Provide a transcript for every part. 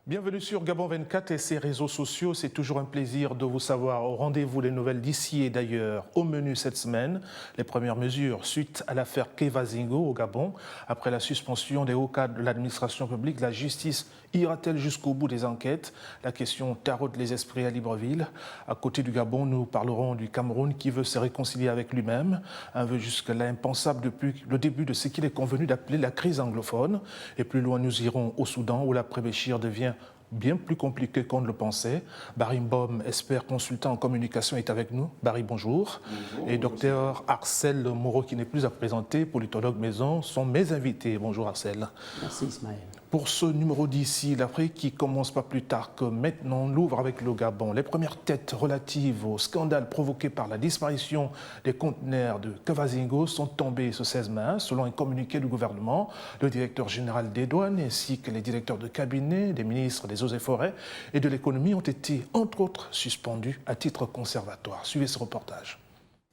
Bienvenue sur Gabon 24 et ses réseaux sociaux. C'est toujours un plaisir de vous savoir au rendez-vous des nouvelles d'ici et d'ailleurs. Au menu cette semaine, les premières mesures suite à l'affaire Kevazingo au Gabon. Après la suspension des hauts cadres de l'administration publique, la justice ira-t-elle jusqu'au bout des enquêtes? La question taraude les esprits à Libreville. À côté du Gabon, nous parlerons du Cameroun qui veut se réconcilier avec lui-même. Un vœu jusque-là impensable depuis le début de ce qu'il est convenu d'appeler la crise anglophone. Et plus loin, nous irons au Soudan où l'après-Béchir devient bien plus compliqué qu'on ne le pensait. Barry Mbom, expert consultant en communication, est avec nous. Barry, bonjour. Bonjour. Et docteur Arcel Moreau, qui n'est plus à présenter, politologue maison, sont mes invités. Bonjour Arcel. Merci Ismaël. Pour ce numéro d'ici, l'Afrique qui commence pas plus tard que maintenant, on l'ouvre avec le Gabon. Les premières têtes relatives au scandale provoqué par la disparition des conteneurs de Kevazingo sont tombées ce 16 mai. Selon un communiqué du gouvernement, le directeur général des douanes ainsi que les directeurs de cabinet, des ministres des Eaux et Forêts et de l'économie ont été, entre autres, suspendus à titre conservatoire. Suivez ce reportage.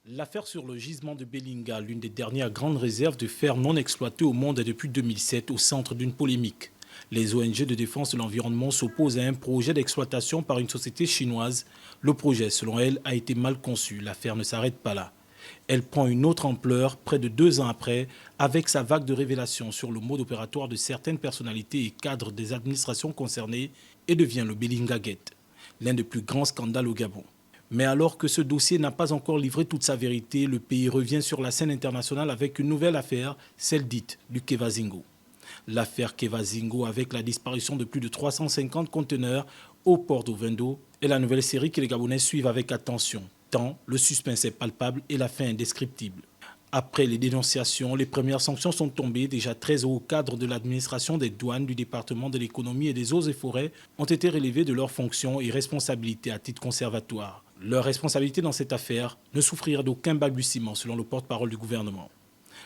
L'affaire sur le gisement de Belinga, l'une des dernières grandes réserves de fer non exploitées au monde, est depuis 2007 au centre d'une polémique. Les ONG de défense de l'environnement s'opposent à un projet d'exploitation par une société chinoise. Le projet, selon elle, a été mal conçu. L'affaire ne s'arrête pas là. Elle prend une autre ampleur près de 2 ans après, avec sa vague de révélations sur le mode opératoire de certaines personnalités et cadres des administrations concernées et devient le Belinga Gate, l'un des plus grands scandales au Gabon. Mais alors que ce dossier n'a pas encore livré toute sa vérité, le pays revient sur la scène internationale avec une nouvelle affaire, celle dite du Kevazingo. L'affaire Kevazingo, avec la disparition de plus de 350 conteneurs au port d'Ovendo, est la nouvelle série que les Gabonais suivent avec attention, tant le suspense est palpable et la fin indescriptible. Après les dénonciations, les premières sanctions sont tombées. Déjà 13 hauts cadres de l'administration des douanes, du département de l'économie et des eaux et forêts ont été relevés de leurs fonctions et responsabilités à titre conservatoire. Leur responsabilité dans cette affaire ne souffrira d'aucun balbutiement, selon le porte-parole du gouvernement.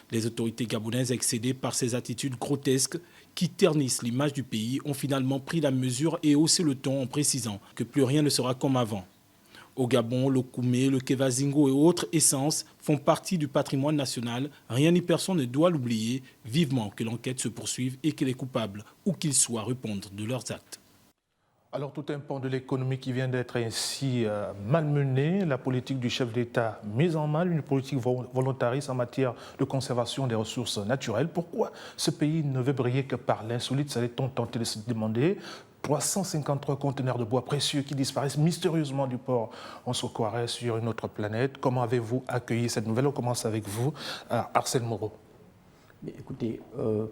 Les autorités gabonaises, excédées par ces attitudes grotesques qui ternissent l'image du pays, ont finalement pris la mesure et haussé le ton en précisant que plus rien ne sera comme avant. Au Gabon, le Koumé, le Kevazingo et autres essences font partie du patrimoine national. Rien ni personne ne doit l'oublier. Vivement que l'enquête se poursuive et que les coupables, où qu'ils soient, répondent de leurs actes. Alors, tout un pan de l'économie qui vient d'être ainsi malmené, la politique du chef d'État mise en mal, une politique volontariste en matière de conservation des ressources naturelles. Pourquoi ce pays ne veut briller que par l'insolite? Ça allait-on tenter de se demander. 353 conteneurs de bois précieux qui disparaissent mystérieusement du port. On se croirait sur une autre planète. Comment avez-vous accueilli cette nouvelle? On commence avec vous, Arcel Moreau. Écoutez, vous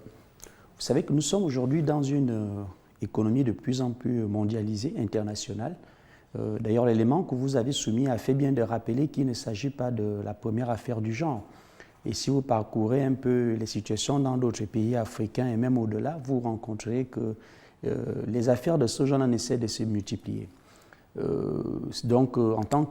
savez que nous sommes aujourd'hui dans une économie de plus en plus mondialisée, internationale. D'ailleurs, l'élément que vous avez soumis a fait bien de rappeler qu'il ne s'agit pas de la première affaire du genre. Et si vous parcourez un peu les situations dans d'autres pays africains et même au-delà, vous rencontrerez que les affaires de ce genre en essaient de se multiplier. Donc,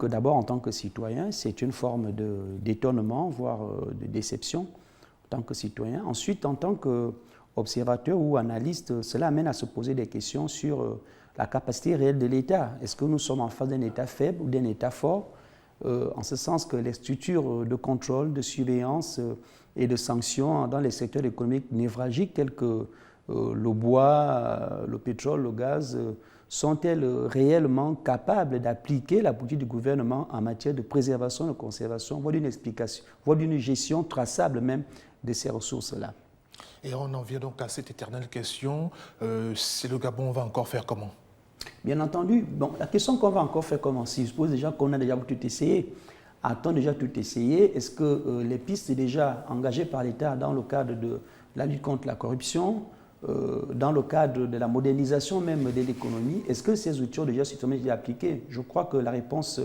d'abord en tant que citoyen, c'est une forme d'étonnement, voire de déception en tant que citoyen. Ensuite, en tant qu'observateur ou analyste, cela amène à se poser des questions sur la capacité réelle de l'État. Est-ce que nous sommes en face d'un État faible ou d'un État fort? En ce sens que les structures de contrôle, de surveillance et de sanctions dans les secteurs économiques névralgiques tels que le bois, le pétrole, le gaz, sont-elles réellement capables d'appliquer la politique du gouvernement en matière de préservation, de conservation, voire d'une explication, voire d'une gestion traçable même de ces ressources-là? Et on en vient donc à cette éternelle question, si le Gabon va encore faire comment? Bien entendu, bon, la question qu'on va encore faire comment, si je suppose déjà qu'on a déjà tout essayé. A-t-on déjà tout essayé? Est-ce que les pistes déjà engagées par l'État dans le cadre de la lutte contre la corruption, dans le cadre de la modernisation même de l'économie, est-ce que ces outils ont déjà suffisamment été appliqués? Je crois que la réponse,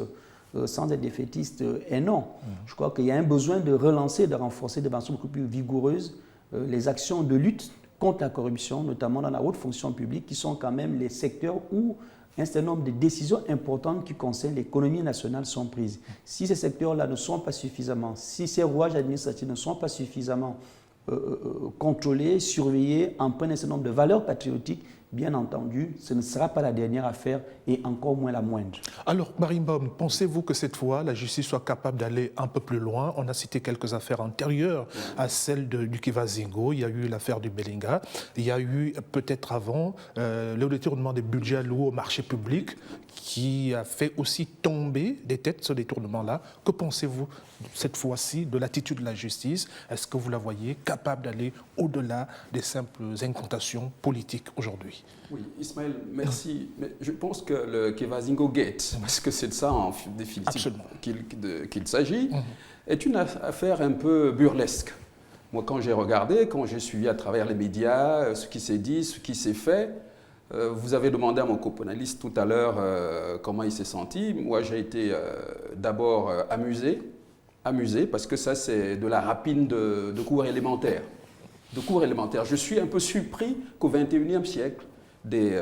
sans être défaitiste, est non. Je crois qu'il y a un besoin de relancer, de renforcer de façon beaucoup plus vigoureuse les actions de lutte contre la corruption, notamment dans la haute fonction publique, qui sont quand même les secteurs où un certain nombre de décisions importantes qui concernent l'économie nationale sont prises. Si ces secteurs-là ne sont pas suffisamment, si ces rouages administratifs ne sont pas suffisamment contrôlés, surveillés, empruntent un certain nombre de valeurs patriotiques, bien entendu, ce ne sera pas la dernière affaire et encore moins la moindre. Alors, Marimbom, pensez-vous que cette fois, la justice soit capable d'aller un peu plus loin? On a cité quelques affaires antérieures à celle du Kivazingo. Il y a eu l'affaire du Belinga. Il y a eu peut-être avant le détournement des budgets alloués au marché public qui a fait aussi tomber des têtes, ce détournement-là. Que pensez-vous cette fois-ci de l'attitude de la justice? Est-ce que vous la voyez capable d'aller au-delà des simples incantations politiques aujourd'hui? Oui, Ismaël, merci. Mais je pense que le Kevazingo Gate, parce que c'est de ça en définitive qu'il s'agit, est une affaire un peu burlesque. Moi, quand j'ai regardé, quand j'ai suivi à travers les médias ce qui s'est dit, ce qui s'est fait, vous avez demandé à mon copanaliste tout à l'heure comment il s'est senti. Moi, j'ai été d'abord amusé parce que ça, c'est de la rapine de cours élémentaires. Je suis un peu surpris qu'au XXIe siècle, des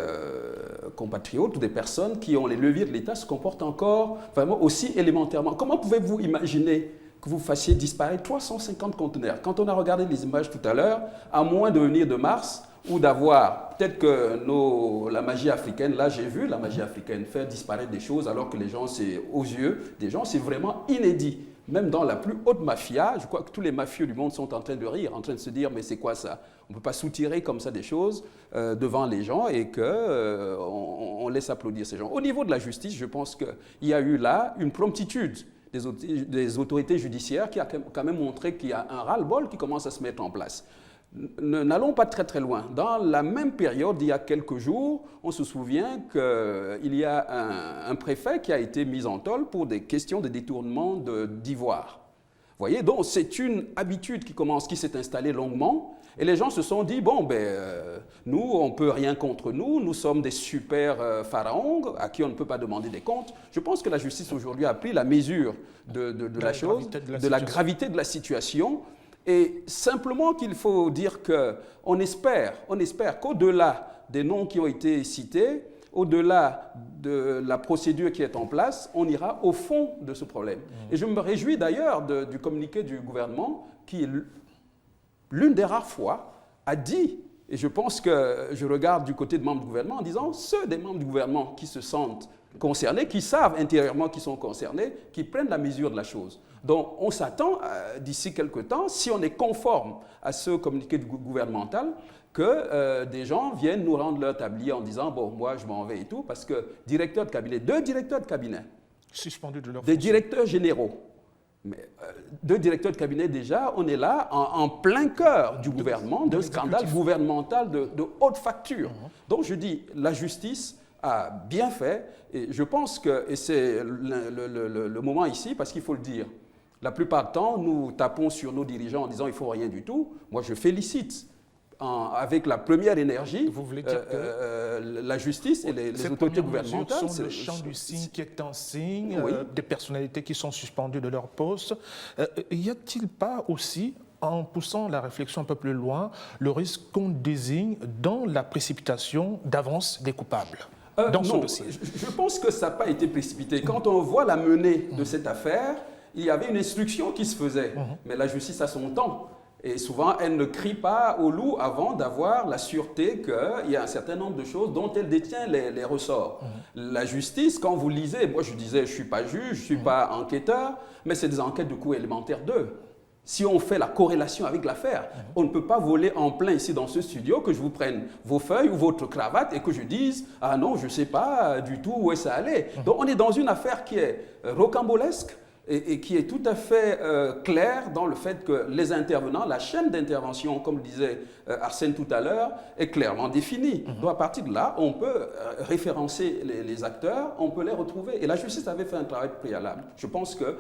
compatriotes ou des personnes qui ont les leviers de l'État se comportent encore vraiment aussi élémentairement. Comment pouvez-vous imaginer que vous fassiez disparaître 350 conteneurs? Quand on a regardé les images tout à l'heure, à moins de venir de Mars ou d'avoir, peut-être que la magie africaine, là j'ai vu la magie africaine faire disparaître des choses alors que les gens, aux yeux des gens, c'est vraiment inédit. Même dans la plus haute mafia, je crois que tous les mafieux du monde sont en train de rire, en train de se dire mais c'est quoi ça? On ne peut pas soutirer comme ça des choses devant les gens et qu'on laisse applaudir ces gens. Au niveau de la justice, je pense qu'il y a eu là une promptitude des autorités judiciaires qui a quand même montré qu'il y a un ras-le-bol qui commence à se mettre en place. N'allons pas très très loin. Dans la même période, il y a quelques jours, on se souvient qu'il y a un préfet qui a été mis en tôle pour des questions de détournement d'ivoire. Vous voyez, donc c'est une habitude qui s'est installée longuement. Et les gens se sont dit, bon, nous, on ne peut rien contre nous, nous sommes des super pharaons à qui on ne peut pas demander des comptes. Je pense que la justice aujourd'hui a pris la mesure de la chose, de la gravité de la situation. Et simplement qu'il faut dire qu'on espère qu'au-delà des noms qui ont été cités, au-delà de la procédure qui est en place, on ira au fond de ce problème. Et je me réjouis d'ailleurs du communiqué du gouvernement qui, l'une des rares fois, a dit, et je pense que je regarde du côté des membres du gouvernement en disant, ceux des membres du gouvernement qui se sentent concernés, qui savent intérieurement qu'ils sont concernés, qui prennent la mesure de la chose. Donc on s'attend d'ici quelques temps, si on est conforme à ce communiqué gouvernemental, que des gens viennent nous rendre leur tablier en disant « bon, moi je m'en vais et tout », parce que deux directeurs de cabinet, suspendus de leur des directeurs généraux, mais, deux directeurs de cabinet déjà, on est là en plein cœur du gouvernement, d'un scandale gouvernemental de haute facture. Donc je dis, la justice a bien fait, et je pense que, et c'est le moment ici, parce qu'il faut le dire, la plupart du temps, nous tapons sur nos dirigeants en disant il ne faut rien du tout. Moi, je félicite avec la première énergie la justice et les autorités gouvernementales. Sont le champ du signe qui est un signe, des personnalités qui sont suspendues de leur poste. Y a-t-il pas aussi, en poussant la réflexion un peu plus loin, le risque qu'on désigne dans la précipitation d'avance des coupables dans ce dossier? Je pense que ça n'a pas été précipité. Quand on voit la menée de cette affaire, il y avait une instruction qui se faisait, mais la justice a son temps. Et souvent, elle ne crie pas au loup avant d'avoir la sûreté qu'il y a un certain nombre de choses dont elle détient les ressorts. La justice, quand vous lisez, moi je disais, je ne suis pas juge, je ne suis pas enquêteur, mais c'est des enquêtes de cours élémentaire 2. Si on fait la corrélation avec l'affaire, on ne peut pas voler en plein ici dans ce studio, que je vous prenne vos feuilles ou votre cravate et que je dise « ah non, je ne sais pas du tout où ça allait ». Donc on est dans une affaire qui est rocambolesque, et qui est tout à fait clair dans le fait que les intervenants, la chaîne d'intervention, comme le disait Arsène tout à l'heure, est clairement définie. Donc à partir de là, on peut référencer les acteurs, on peut les retrouver. Et la justice avait fait un travail préalable. Je pense que,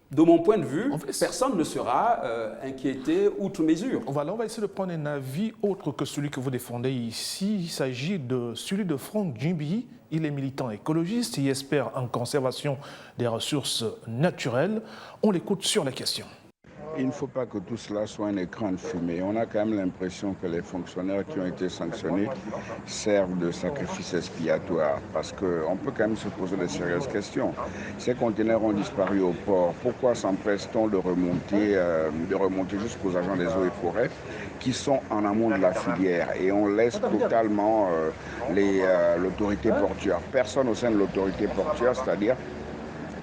de mon point de vue, personne ne sera inquiété outre mesure. Voilà, on va essayer de prendre un avis autre que celui que vous défendez ici. Il s'agit de celui de Franck Djimbi. Il est militant écologiste, il espère en conservation des ressources naturelles. On l'écoute sur la question. il ne faut pas que tout cela soit un écran de fumée. On a quand même l'impression que les fonctionnaires qui ont été sanctionnés servent de sacrifice expiatoire, parce qu'on peut quand même se poser de sérieuses questions. Ces conteneurs ont disparu au port. Pourquoi s'empresse-t-on de remonter jusqu'aux agents des eaux et forêts qui sont en amont de la filière, et on laisse totalement l'autorité portuaire. Personne au sein de l'autorité portuaire, c'est-à-dire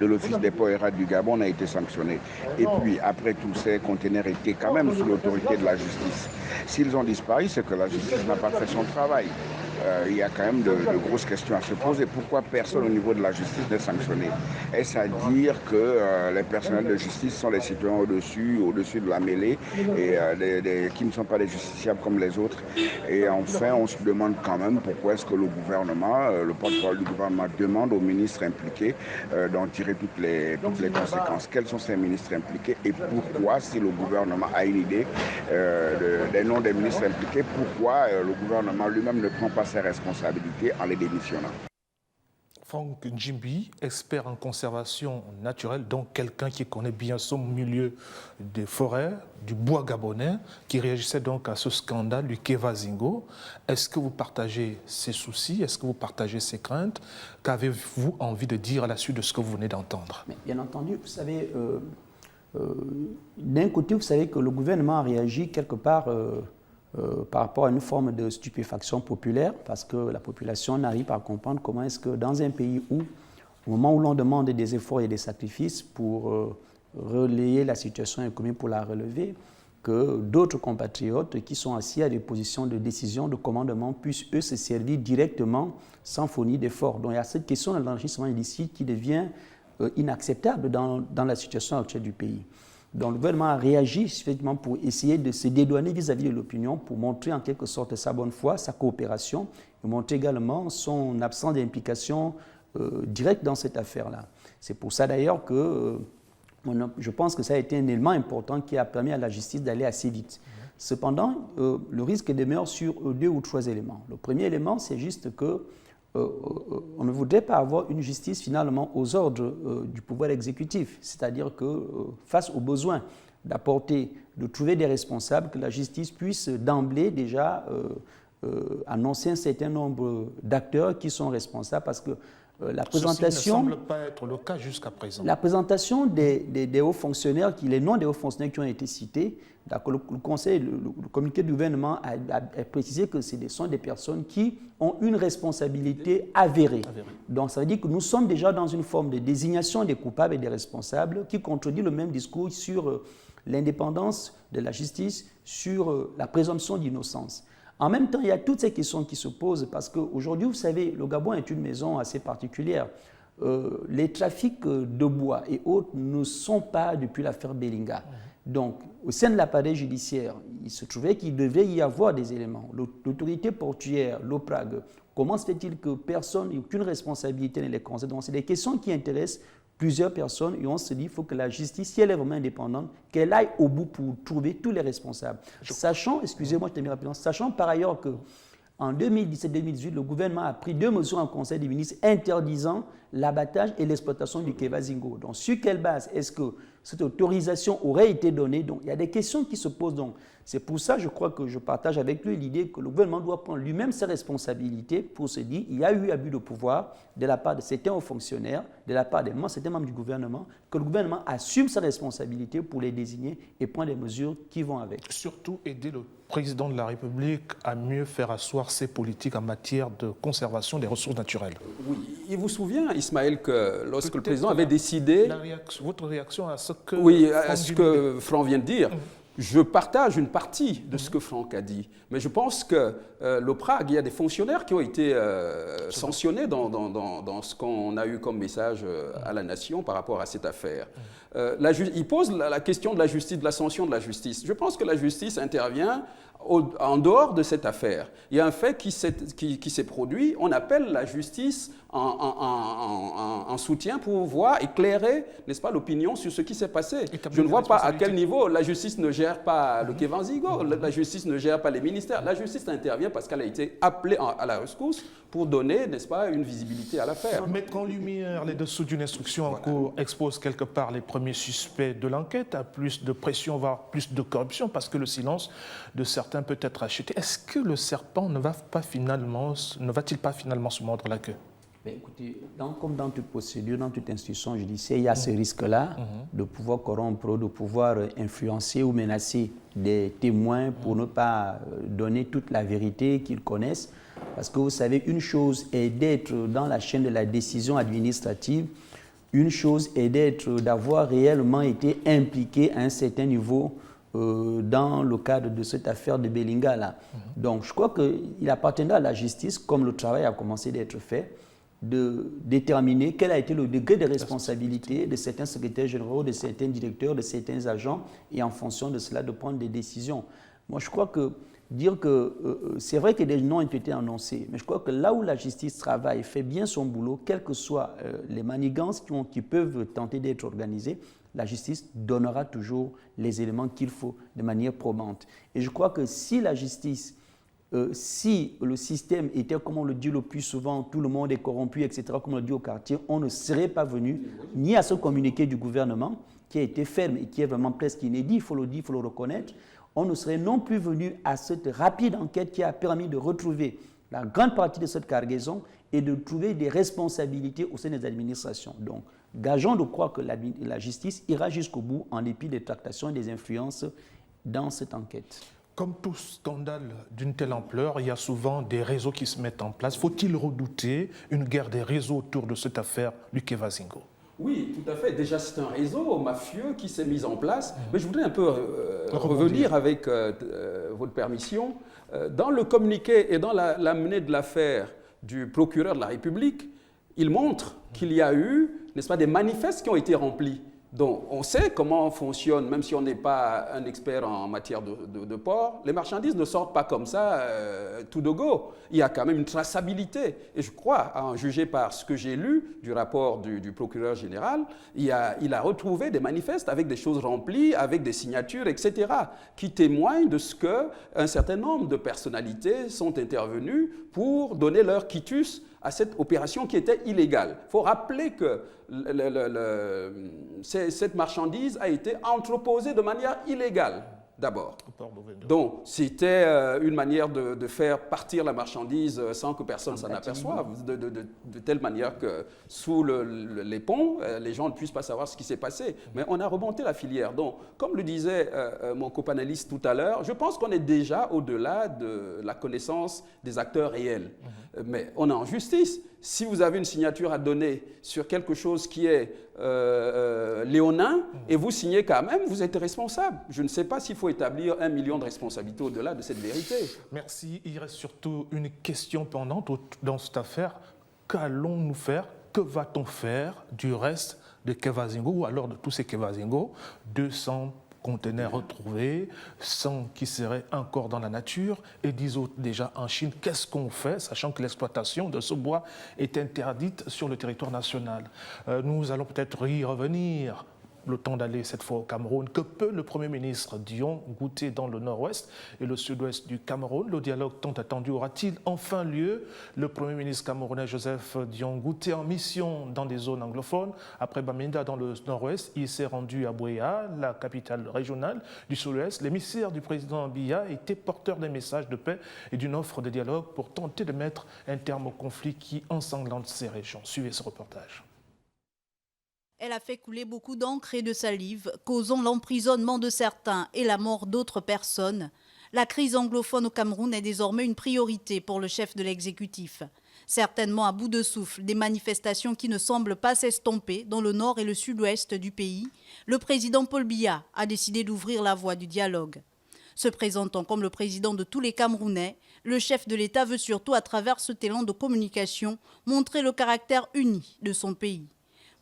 de l'Office des ports et rades du Gabon, n'a été sanctionné. Et puis, après, tous ces conteneurs étaient quand même sous l'autorité de la justice. S'ils ont disparu, c'est que la justice n'a pas fait son travail. Il y a quand même de grosses questions à se poser. Pourquoi personne au niveau de la justice n'est sanctionné? Est-ce à dire que les personnels de justice sont les citoyens au-dessus de la mêlée, et qui ne sont pas des justiciables comme les autres? Et enfin, on se demande quand même pourquoi est-ce que le gouvernement, le porte-parole du gouvernement, demande aux ministres impliqués d'en tirer toutes les conséquences. Quels sont ces ministres impliqués, et pourquoi, si le gouvernement a une idée des noms des ministres impliqués, pourquoi le gouvernement lui-même ne prend pas ses responsabilités en les démissionnant? Franck Njimbi, expert en conservation naturelle, donc quelqu'un qui connaît bien son milieu des forêts, du bois gabonais, qui réagissait donc à ce scandale du Kevazingo. Est-ce que vous partagez ces soucis? Est-ce que vous partagez ces craintes? Qu'avez-vous envie de dire à la suite de ce que vous venez d'entendre? Bien entendu, vous savez, d'un côté, vous savez que le gouvernement a réagi quelque part par rapport à une forme de stupéfaction populaire, parce que la population n'arrive pas à comprendre comment est-ce que dans un pays où, au moment où l'on demande des efforts et des sacrifices pour relayer la situation économique, pour la relever, que d'autres compatriotes qui sont assis à des positions de décision, de commandement, puissent eux se servir directement sans fournir d'efforts. Donc il y a cette question de l'enrichissement illicite qui devient inacceptable dans la situation actuelle du pays. Donc le gouvernement a réagi effectivement pour essayer de se dédouaner vis-à-vis de l'opinion, pour montrer en quelque sorte sa bonne foi, sa coopération, et montrer également son absence d'implication directe dans cette affaire-là. C'est pour ça d'ailleurs que je pense que ça a été un élément important qui a permis à la justice d'aller assez vite. Cependant, le risque demeure sur 2 ou 3 éléments. Le premier élément, c'est juste que on ne voudrait pas avoir une justice finalement aux ordres du pouvoir exécutif, c'est-à-dire que face aux besoins de trouver des responsables, que la justice puisse d'emblée déjà annoncer un certain nombre d'acteurs qui sont responsables, parce que la présentation... Ceci ne semble pas être le cas jusqu'à présent. La présentation des hauts fonctionnaires, les noms des hauts fonctionnaires qui ont été cités, le conseil, le communiqué du gouvernement a précisé que ce sont des personnes qui ont une responsabilité avérée. Donc ça veut dire que nous sommes déjà dans une forme de désignation des coupables et des responsables qui contredit le même discours sur l'indépendance de la justice, sur la présomption d'innocence. En même temps, il y a toutes ces questions qui se posent, parce qu'aujourd'hui, vous savez, le Gabon est une maison assez particulière. Les trafics de bois et autres ne sont pas depuis l'affaire Belinga. Donc, au sein de l'appareil judiciaire, il se trouvait qu'il devait y avoir des éléments. L'autorité portuaire, l'OPRAG, comment se fait-il que personne n'ait aucune responsabilité ne les concerne? Donc, c'est des questions qui intéressent plusieurs personnes, et on se dit qu'il faut que la justice, si elle est vraiment indépendante, qu'elle aille au bout pour trouver tous les responsables. Sachant, excusez-moi, je termine rapidement, sachant par ailleurs que en 2017-2018, le gouvernement a pris 2 mesures en Conseil des ministres interdisant l'abattage et l'exploitation du Kevazingo. Donc, sur quelle base est-ce que cette autorisation aurait été donnée? Donc, il y a des questions qui se posent. Donc, c'est pour ça, je crois que je partage avec lui l'idée que le gouvernement doit prendre lui-même ses responsabilités pour se dire qu'il y a eu abus de pouvoir de la part de certains hauts fonctionnaires, de la part de certains membres du gouvernement, que le gouvernement assume sa responsabilité pour les désigner et prendre les mesures qui vont avec. Surtout aider le président de la République à mieux faire asseoir ses politiques en matière de conservation des ressources naturelles. Oui, il vous souvient, Ismaël, que lorsque le président avait décidé... Votre réaction à ce que... Oui, à ce que Franck vient de dire. Je partage une partie de ce que Franck a dit, mais je pense que l'OPRAG, il y a des fonctionnaires qui ont été sanctionnés dans ce qu'on a eu comme message à la nation par rapport à cette affaire. Il pose la question de la justice, de la sanction de la justice. Je pense que la justice intervient en dehors de cette affaire, il y a un fait qui s'est produit, on appelle la justice en soutien pour pouvoir éclairer, n'est-ce pas, l'opinion sur ce qui s'est passé. Je ne vois pas à quel niveau la justice ne gère pas le Kevanzingo, la justice ne gère pas les ministères. La justice intervient parce qu'elle a été appelée à la rescousse pour donner, n'est-ce pas, une visibilité à l'affaire. Mettre en lumière les dessous d'une instruction en cours expose quelque part les premiers suspects de l'enquête à plus de pression, voire plus de corruption, parce que le silence de certains peut être acheté. Est-ce que le serpent ne va-t-il pas finalement se mordre la queue? Ben, écoutez, comme dans toute procédure, dans toute institution judiciaire, il y a ce risque-là de pouvoir corrompre, de pouvoir influencer ou menacer des témoins pour ne pas donner toute la vérité qu'ils connaissent. Parce que vous savez, une chose est d'être dans la chaîne de la décision administrative, une chose est d'avoir réellement été impliqué à un certain niveau dans le cadre de cette affaire de Belinga-là. Donc, je crois qu'il appartiendra à la justice, comme le travail a commencé d'être fait, de déterminer quel a été le degré de responsabilité de certains secrétaires généraux, de certains directeurs, de certains agents, et en fonction de cela, de prendre des décisions. Moi, je crois que dire que c'est vrai que des noms ont été annoncés, mais je crois que là où la justice travaille, fait bien son boulot, quelles que soient les manigances qui peuvent tenter d'être organisées, la justice donnera toujours les éléments qu'il faut de manière probante. Et je crois que si la justice, si le système était, comme on le dit le plus souvent, tout le monde est corrompu, etc., comme on le dit au quartier, on ne serait pas venu ni à ce communiqué du gouvernement, qui a été ferme et qui est vraiment presque inédit, il faut le dire, il faut le reconnaître, on ne serait non plus venu à cette rapide enquête qui a permis de retrouver la grande partie de cette cargaison et de trouver des responsabilités au sein des administrations. Donc, gageons de croire que la justice ira jusqu'au bout en dépit des tractations et des influences dans cette enquête. Comme tout scandale d'une telle ampleur, il y a souvent des réseaux qui se mettent en place. Faut-il redouter une guerre des réseaux autour de cette affaire du Kevanzingo? Oui, tout à fait. Déjà, c'est un réseau mafieux qui s'est mis en place. Mais je voudrais un peu revenir avec votre permission. Dans le communiqué et dans la menée de l'affaire du procureur de la République, il montre qu'il y a eu, n'est-ce pas, des manifestes qui ont été remplis. Donc, on sait comment fonctionne, même si on n'est pas un expert en matière de port, les marchandises ne sortent pas comme ça tout de go. Il y a quand même une traçabilité. Et je crois, à en juger par ce que j'ai lu du rapport du procureur général, il a retrouvé des manifestes avec des choses remplies, avec des signatures, etc., qui témoignent de ce qu'un certain nombre de personnalités sont intervenues pour donner leur quitus à cette opération qui était illégale. Il faut rappeler que cette marchandise a été entreposée de manière illégale, d'abord. Donc, c'était une manière de faire partir la marchandise sans que personne s'en aperçoive, de telle manière que sous les ponts, les gens ne puissent pas savoir ce qui s'est passé. Mais on a remonté la filière. Donc, comme le disait mon copanéliste tout à l'heure, je pense qu'on est déjà au-delà de la connaissance des acteurs réels. Mais on est en justice. Si vous avez une signature à donner sur quelque chose qui est léonin et vous signez quand même, vous êtes responsable. Je ne sais pas s'il faut établir 1 million de responsabilités au-delà de cette vérité. Merci. Il reste surtout une question pendante dans cette affaire. Qu'allons-nous faire? Que va-t-on faire du reste de Kevanzingo ou alors de tous ces Kevanzingo? 200 conteneurs retrouvés, 100 qui seraient encore dans la nature et 10 autres déjà en Chine. Qu'est-ce qu'on fait, sachant que l'exploitation de ce bois est interdite sur le territoire national? Nous allons peut-être y revenir. Le temps d'aller cette fois au Cameroun. Que peut le Premier ministre Dion goûter dans le nord-ouest et le sud-ouest du Cameroun? Le dialogue tant attendu aura-t-il enfin lieu? Le Premier ministre camerounais Joseph Dion Ngouté en mission dans des zones anglophones. Après Bamenda dans le nord-ouest, il s'est rendu à Buea, la capitale régionale du sud-ouest. L'émissaire du président Biya était porteur d'un message de paix et d'une offre de dialogue pour tenter de mettre un terme au conflit qui ensanglante ces régions. Suivez ce reportage. Elle a fait couler beaucoup d'encre et de salive, causant l'emprisonnement de certains et la mort d'autres personnes. La crise anglophone au Cameroun est désormais une priorité pour le chef de l'exécutif. Certainement à bout de souffle, des manifestations qui ne semblent pas s'estomper dans le nord et le sud-ouest du pays, le président Paul Biya a décidé d'ouvrir la voie du dialogue. Se présentant comme le président de tous les Camerounais, le chef de l'État veut surtout, à travers ce élan de communication, montrer le caractère uni de son pays.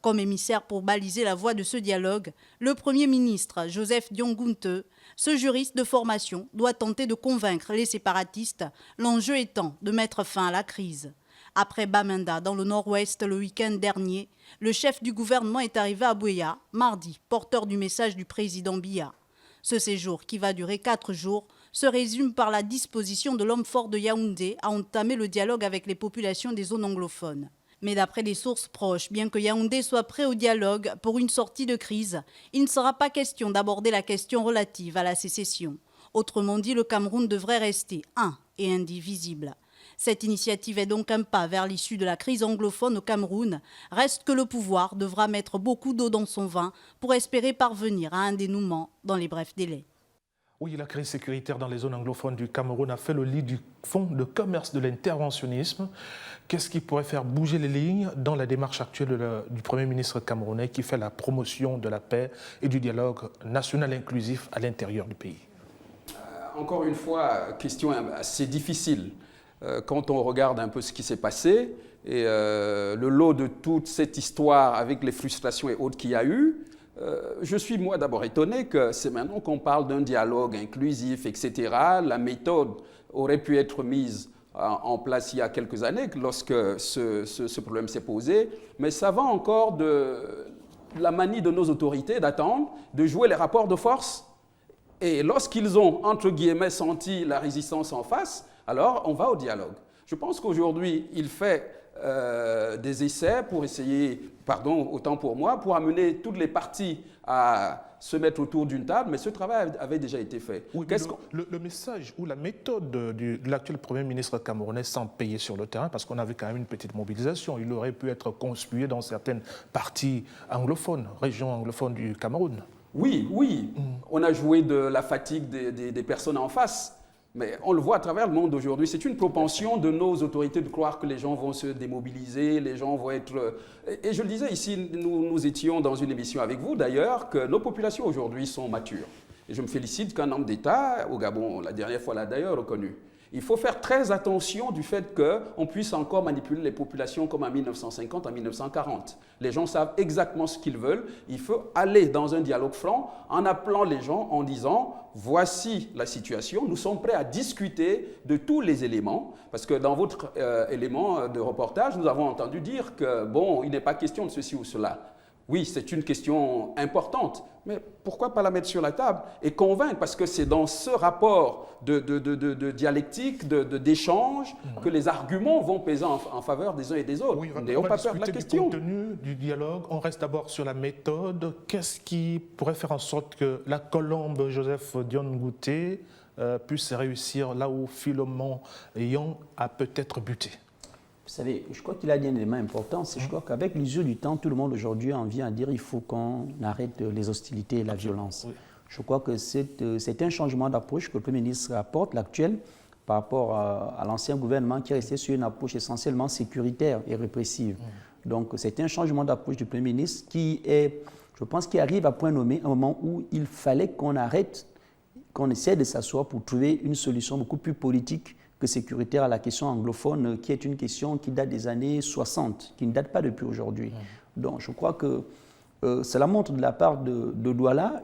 Comme émissaire pour baliser la voie de ce dialogue, le Premier ministre Joseph Dion-Gunthe, ce juriste de formation, doit tenter de convaincre les séparatistes, l'enjeu étant de mettre fin à la crise. Après Bamenda, dans le nord-ouest, le week-end dernier, le chef du gouvernement est arrivé à Buea, mardi, porteur du message du président Biya. Ce séjour, qui va durer 4 jours, se résume par la disposition de l'homme fort de Yaoundé à entamer le dialogue avec les populations des zones anglophones. Mais d'après des sources proches, bien que Yaoundé soit prêt au dialogue pour une sortie de crise, il ne sera pas question d'aborder la question relative à la sécession. Autrement dit, le Cameroun devrait rester un et indivisible. Cette initiative est donc un pas vers l'issue de la crise anglophone au Cameroun. Reste que le pouvoir devra mettre beaucoup d'eau dans son vin pour espérer parvenir à un dénouement dans les brefs délais. Oui, la crise sécuritaire dans les zones anglophones du Cameroun a fait le lit du fonds de commerce de l'interventionnisme. Qu'est-ce qui pourrait faire bouger les lignes dans la démarche actuelle du Premier ministre camerounais qui fait la promotion de la paix et du dialogue national inclusif à l'intérieur du pays? Encore une fois, question assez difficile. Quand on regarde un peu ce qui s'est passé et le lot de toute cette histoire avec les frustrations et autres qu'il y a eu, je suis moi d'abord étonné que c'est maintenant qu'on parle d'un dialogue inclusif, etc. La méthode aurait pu être mise en place il y a quelques années lorsque ce problème s'est posé, mais ça va encore de la manie de nos autorités d'attendre, de jouer les rapports de force. Et lorsqu'ils ont, entre guillemets, senti la résistance en face, alors on va au dialogue. Je pense qu'aujourd'hui, il fait des essais pour essayer, autant pour moi, pour amener toutes les parties à se mettre autour d'une table, mais ce travail avait déjà été fait. Oui, le message ou la méthode de l'actuel Premier ministre camerounais sans payer sur le terrain, parce qu'on avait quand même une petite mobilisation, il aurait pu être conspué dans certaines parties anglophones, régions anglophones du Cameroun. Oui, on a joué de la fatigue des personnes en face. Mais on le voit à travers le monde d'aujourd'hui. C'est une propension de nos autorités de croire que les gens vont se démobiliser, les gens vont être... Et je le disais ici, nous étions dans une émission avec vous d'ailleurs, que nos populations aujourd'hui sont matures. Et je me félicite qu'un homme d'État, au Gabon, la dernière fois l'a d'ailleurs reconnu. Il faut faire très attention du fait qu'on puisse encore manipuler les populations comme en 1950, en 1940. Les gens savent exactement ce qu'ils veulent. Il faut aller dans un dialogue franc en appelant les gens en disant « Voici la situation, nous sommes prêts à discuter de tous les éléments. » Parce que dans votre élément de reportage, nous avons entendu dire que, bon, il n'est pas question de ceci ou cela. Oui, c'est une question importante, mais pourquoi pas la mettre sur la table et convaincre? Parce que c'est dans ce rapport de dialectique, d'échange, que les arguments vont peser en faveur des uns et des autres. Oui, N'ayons pas peur de la question. Du contenu du dialogue, on reste d'abord sur la méthode. Qu'est-ce qui pourrait faire en sorte que la colombe Joseph Dion-Gunthe puisse réussir là où Philemon Young a peut-être buté? Vous savez, je crois qu'il a dit un élément important, c'est je crois qu'avec l'usure du temps, tout le monde aujourd'hui en vient à dire qu'il faut qu'on arrête les hostilités et la violence. Oui. Je crois que c'est un changement d'approche que le Premier ministre apporte, l'actuel, par rapport à l'ancien gouvernement qui est resté sur une approche essentiellement sécuritaire et répressive. Donc c'est un changement d'approche du Premier ministre qui est, je pense, qui arrive à point nommé, à un moment où il fallait qu'on arrête, qu'on essaie de s'asseoir pour trouver une solution beaucoup plus politique que sécuritaire à la question anglophone, qui est une question qui date des années 60, qui ne date pas depuis aujourd'hui. Donc je crois que cela montre de la part de Douala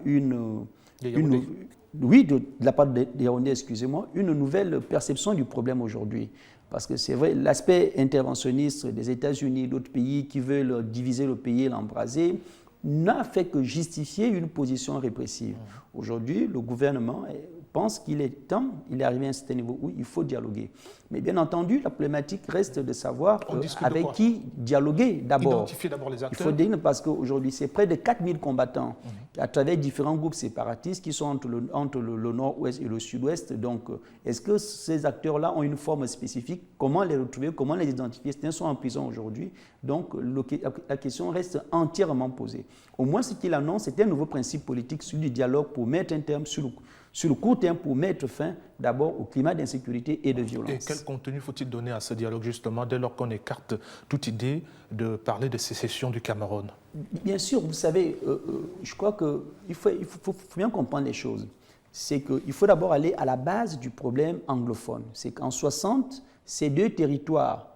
de la part des Yaoundé, excusez-moi, une nouvelle perception du problème aujourd'hui. Parce que c'est vrai, l'aspect interventionniste des États-Unis, d'autres pays qui veulent diviser le pays et l'embraser, n'a fait que justifier une position répressive. Aujourd'hui, le gouvernement pense qu'il est temps, il est arrivé à un certain niveau où il faut dialoguer. Mais bien entendu, la problématique reste de savoir avec qui dialoguer d'abord. Identifier d'abord les acteurs. Il faut dire parce qu'aujourd'hui, c'est près de 4000 combattants à travers différents groupes séparatistes qui sont entre le nord-ouest et le sud-ouest. Donc, est-ce que ces acteurs-là ont une forme spécifique? Comment les retrouver? Comment les identifier? Certains sont en prison aujourd'hui. Donc, la question reste entièrement posée. Au moins, ce qu'il annonce, c'est un nouveau principe politique sur du dialogue pour mettre un terme sur le court terme, pour mettre fin d'abord au climat d'insécurité et de violence. Et quel contenu faut-il donner à ce dialogue justement dès lors qu'on écarte toute idée de parler de sécession du Cameroun? Bien sûr, vous savez, je crois qu'il faut bien comprendre les choses. C'est qu'il faut d'abord aller à la base du problème anglophone. C'est qu'en 60, ces deux territoires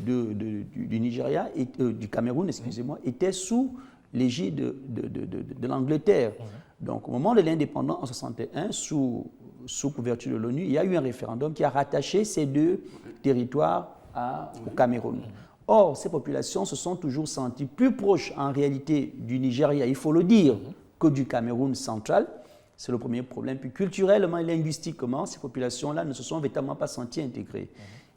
du Nigeria, du Cameroun, excusez-moi, était sous l'égide de l'Angleterre. Donc, au moment de l'indépendance, en 1961, sous couverture de l'ONU, il y a eu un référendum qui a rattaché ces deux territoires au Cameroun. Or, ces populations se sont toujours senties plus proches, en réalité, du Nigeria, il faut le dire, que du Cameroun central. C'est le premier problème. Puis, culturellement et linguistiquement, ces populations-là ne se sont véritablement pas senties intégrées.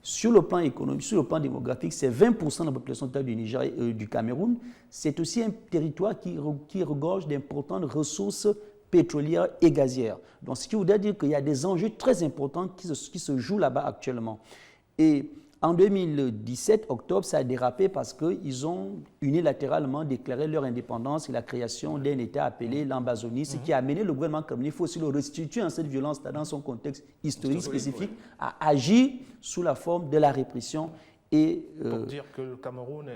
Sur le plan économique, sur le plan démographique, c'est 20% de la population totale du Nigeria, du Cameroun. C'est aussi un territoire qui regorge d'importantes ressources pétrolières et gazières. Donc, ce qui voudrait dire qu'il y a des enjeux très importants qui se jouent là-bas actuellement. Et en 2017, octobre, ça a dérapé parce qu'ils ont unilatéralement déclaré leur indépendance et la création d'un État appelé l'Ambazonie, ce qui a amené le gouvernement camerounais, il faut aussi le restituer en cette violence dans son contexte historique spécifique, à agir sous la forme de la répression. Pour dire que le Cameroun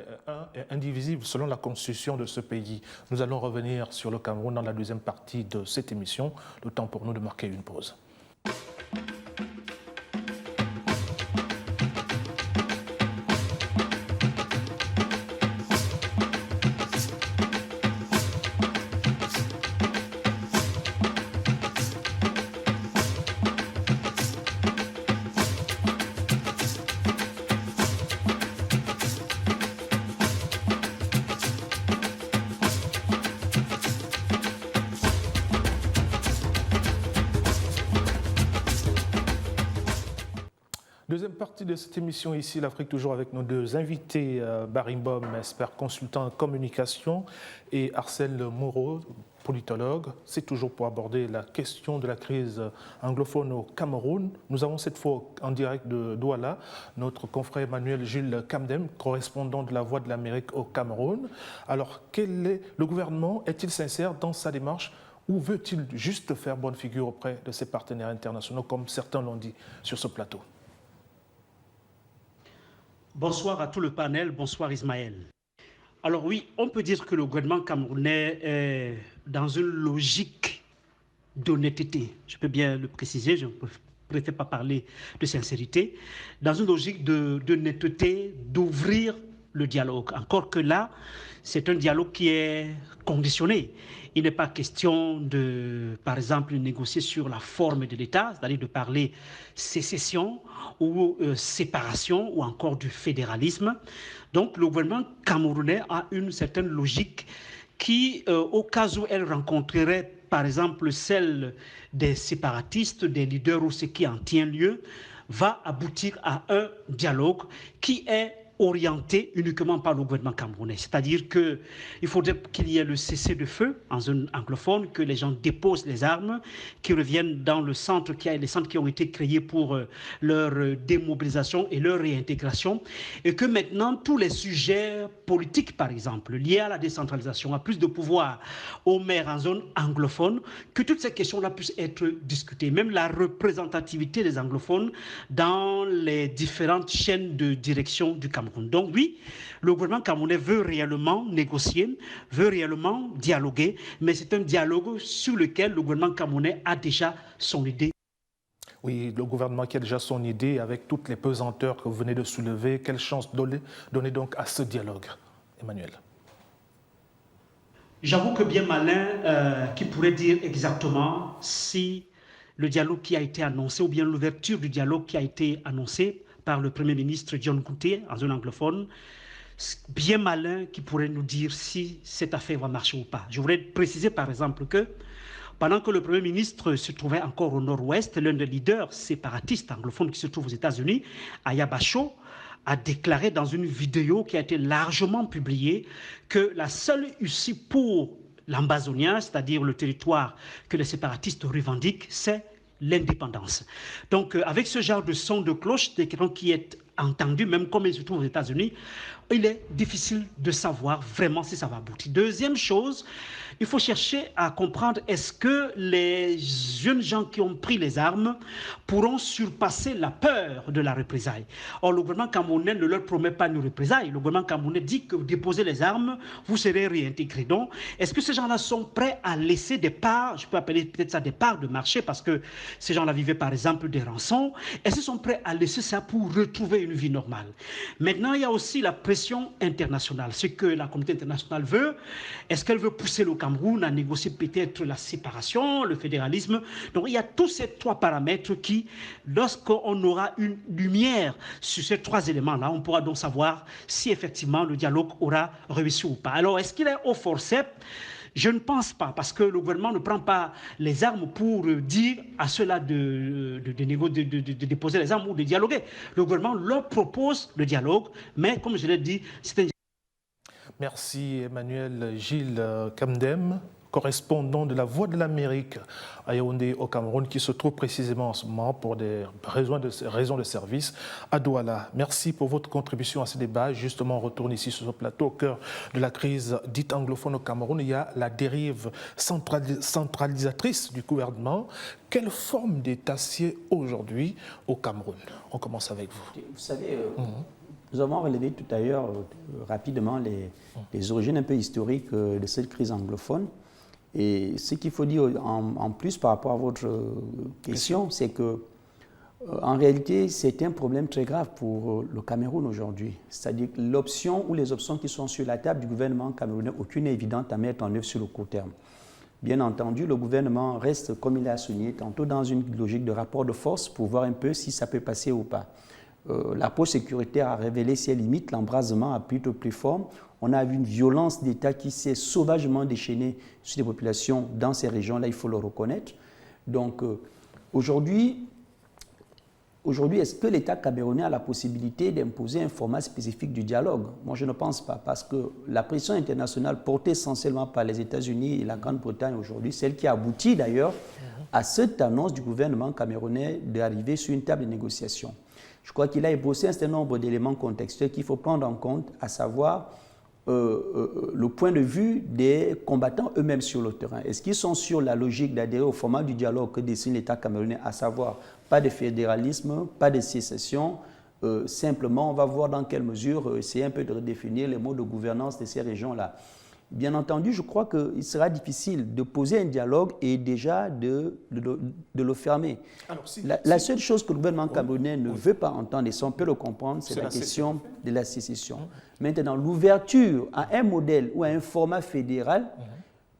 est indivisible selon la constitution de ce pays. Nous allons revenir sur le Cameroun dans la deuxième partie de cette émission. Le temps pour nous de marquer une pause. Deuxième partie de cette émission ici, l'Afrique toujours avec nos deux invités, Barimbom, expert consultant en communication, et Arcel Moreau, politologue. C'est toujours pour aborder la question de la crise anglophone au Cameroun. Nous avons cette fois en direct de Douala notre confrère Emmanuel Jules Kamdem, correspondant de la Voix de l'Amérique au Cameroun. Alors, le gouvernement est-il sincère dans sa démarche ou veut-il juste faire bonne figure auprès de ses partenaires internationaux, comme certains l'ont dit sur ce plateau? Bonsoir à tout le panel, bonsoir Ismaël. Alors oui, on peut dire que le gouvernement camerounais est dans une logique d'honnêteté. Je peux bien le préciser, je ne préfère pas parler de sincérité. Dans une logique d'honnêteté, d'ouvrir le dialogue. Encore que là, c'est un dialogue qui est conditionné. Il n'est pas question de, par exemple, négocier sur la forme de l'État, c'est-à-dire de parler sécession ou séparation ou encore du fédéralisme. Donc le gouvernement camerounais a une certaine logique qui, au cas où elle rencontrerait, par exemple, celle des séparatistes, des leaders ou ce qui en tient lieu, va aboutir à un dialogue qui est orienté uniquement par le gouvernement camerounais. C'est-à-dire qu'il faudrait qu'il y ait le cessez-le-feu en zone anglophone, que les gens déposent les armes, qu'ils reviennent dans le centre, les centres qui ont été créés pour leur démobilisation et leur réintégration, et que maintenant tous les sujets politiques, par exemple, liés à la décentralisation, à plus de pouvoir aux maires en zone anglophone, que toutes ces questions-là puissent être discutées. Même la représentativité des anglophones dans les différentes chaînes de direction du Cameroun. Donc oui, le gouvernement camerounais veut réellement négocier, veut réellement dialoguer, mais c'est un dialogue sur lequel le gouvernement camerounais a déjà son idée. Oui, le gouvernement qui a déjà son idée avec toutes les pesanteurs que vous venez de soulever. Quelle chance donner donc à ce dialogue, Emmanuel? J'avoue que bien malin qui pourrait dire exactement si le dialogue qui a été annoncé ou bien l'ouverture du dialogue qui a été annoncé par le Premier ministre John Kouté en zone anglophone, bien malin qui pourrait nous dire si cette affaire va marcher ou pas. Je voudrais préciser par exemple que pendant que le Premier ministre se trouvait encore au nord-ouest, l'un des leaders séparatistes anglophones qui se trouve aux États-Unis, Aya Bacho, a déclaré dans une vidéo qui a été largement publiée que la seule issue pour l'Ambazonia, c'est-à-dire le territoire que les séparatistes revendiquent, c'est l'indépendance. Donc, avec ce genre de son de cloche, qui est entendu, même comme il se trouve aux États-Unis, il est difficile de savoir vraiment si ça va aboutir. Deuxième chose, il faut chercher à comprendre est-ce que les jeunes gens qui ont pris les armes pourront surpasser la peur de la représailles. Or, le gouvernement camerounais ne leur promet pas une représaille. Le gouvernement camerounais dit que vous déposez les armes, vous serez réintégrés. Donc, est-ce que ces gens-là sont prêts à laisser des parts, je peux appeler peut-être ça des parts de marché, parce que ces gens-là vivaient par exemple des rançons, est-ce qu'ils sont prêts à laisser ça pour retrouver une vie normale. Maintenant, il y a aussi la pression internationale. Ce que la communauté internationale veut, est-ce qu'elle veut pousser le Cameroun à négocier peut-être la séparation, le fédéralisme? Donc, il y a tous ces trois paramètres qui, lorsqu'on aura une lumière sur ces trois éléments-là, on pourra donc savoir si effectivement le dialogue aura réussi ou pas. Alors, est-ce qu'il est au forceps? Je ne pense pas, parce que le gouvernement ne prend pas les armes pour dire à ceux-là de déposer les armes ou de dialoguer. Le gouvernement leur propose le dialogue, mais comme je l'ai dit, c'est un... Merci Emmanuel. Gilles Kamdem, correspondant de la Voix de l'Amérique à Yaoundé au Cameroun, qui se trouve précisément en ce moment pour des raisons de service à Douala. Merci pour votre contribution à ce débat. Justement, on retourne ici sur ce plateau au cœur de la crise dite anglophone au Cameroun. Il y a la dérive centralisatrice du gouvernement. Quelle forme d'État sied aujourd'hui au Cameroun? On commence avec vous. Vous savez, nous avons relevé tout à l'heure rapidement les origines un peu historiques de cette crise anglophone. Et ce qu'il faut dire en plus par rapport à votre question, c'est que en réalité, c'est un problème très grave pour le Cameroun aujourd'hui. C'est-à-dire que l'option ou les options qui sont sur la table du gouvernement camerounais, aucune n'est évidente à mettre en œuvre sur le court terme. Bien entendu, le gouvernement reste, comme il l'a souligné, tantôt dans une logique de rapport de force pour voir un peu si ça peut passer ou pas. L'approche sécuritaire a révélé ses limites, l'embrasement a plutôt plus fort. On a vu une violence d'État qui s'est sauvagement déchaînée sur les populations dans ces régions-là, il faut le reconnaître. Donc aujourd'hui, est-ce que l'État camerounais a la possibilité d'imposer un format spécifique du dialogue? Moi, je ne pense pas, parce que la pression internationale portée essentiellement par les États-Unis et la Grande-Bretagne aujourd'hui, celle qui a abouti d'ailleurs à cette annonce du gouvernement camerounais d'arriver sur une table de négociation. Je crois qu'il a ébossé un certain nombre d'éléments contextuels qu'il faut prendre en compte, à savoir le point de vue des combattants eux-mêmes sur le terrain. Est-ce qu'ils sont sur la logique d'adhérer au format du dialogue que dessine l'État camerounais, à savoir pas de fédéralisme, pas de sécession, simplement on va voir dans quelle mesure essayer un peu de redéfinir les modes de gouvernance de ces régions-là. Bien entendu, je crois qu'il sera difficile de poser un dialogue et déjà de le fermer. Alors, la seule chose que le gouvernement camerounais ne veut pas entendre, et ça on peut le comprendre, c'est la question de la sécession. Maintenant, l'ouverture à un modèle ou à un format fédéral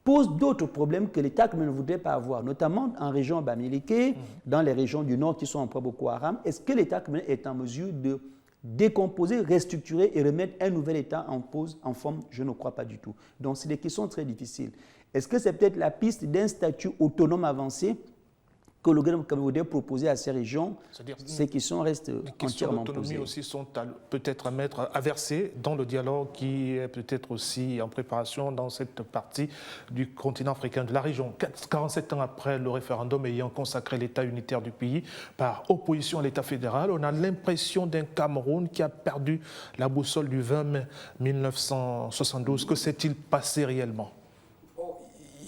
pose d'autres problèmes que l'État ne voudrait pas avoir, notamment en région Bamileke, dans les régions du Nord qui sont en proie Boko Haram. Est-ce que l'État est en mesure de décomposer, restructurer et remettre un nouvel État en forme? Je ne crois pas du tout. Donc, c'est des questions très difficiles. Est-ce que c'est peut-être la piste d'un statut autonome avancé que le gouvernement camerounais proposé à ces régions? Ces questions restent entièrement posées. Les questions d'autonomie aussi sont peut-être à verser dans le dialogue qui est peut-être aussi en préparation dans cette partie du continent africain, de la région. 47 ans après le référendum ayant consacré l'État unitaire du pays par opposition à l'État fédéral, on a l'impression d'un Cameroun qui a perdu la boussole du 20 mai 1972. Que s'est-il passé réellement?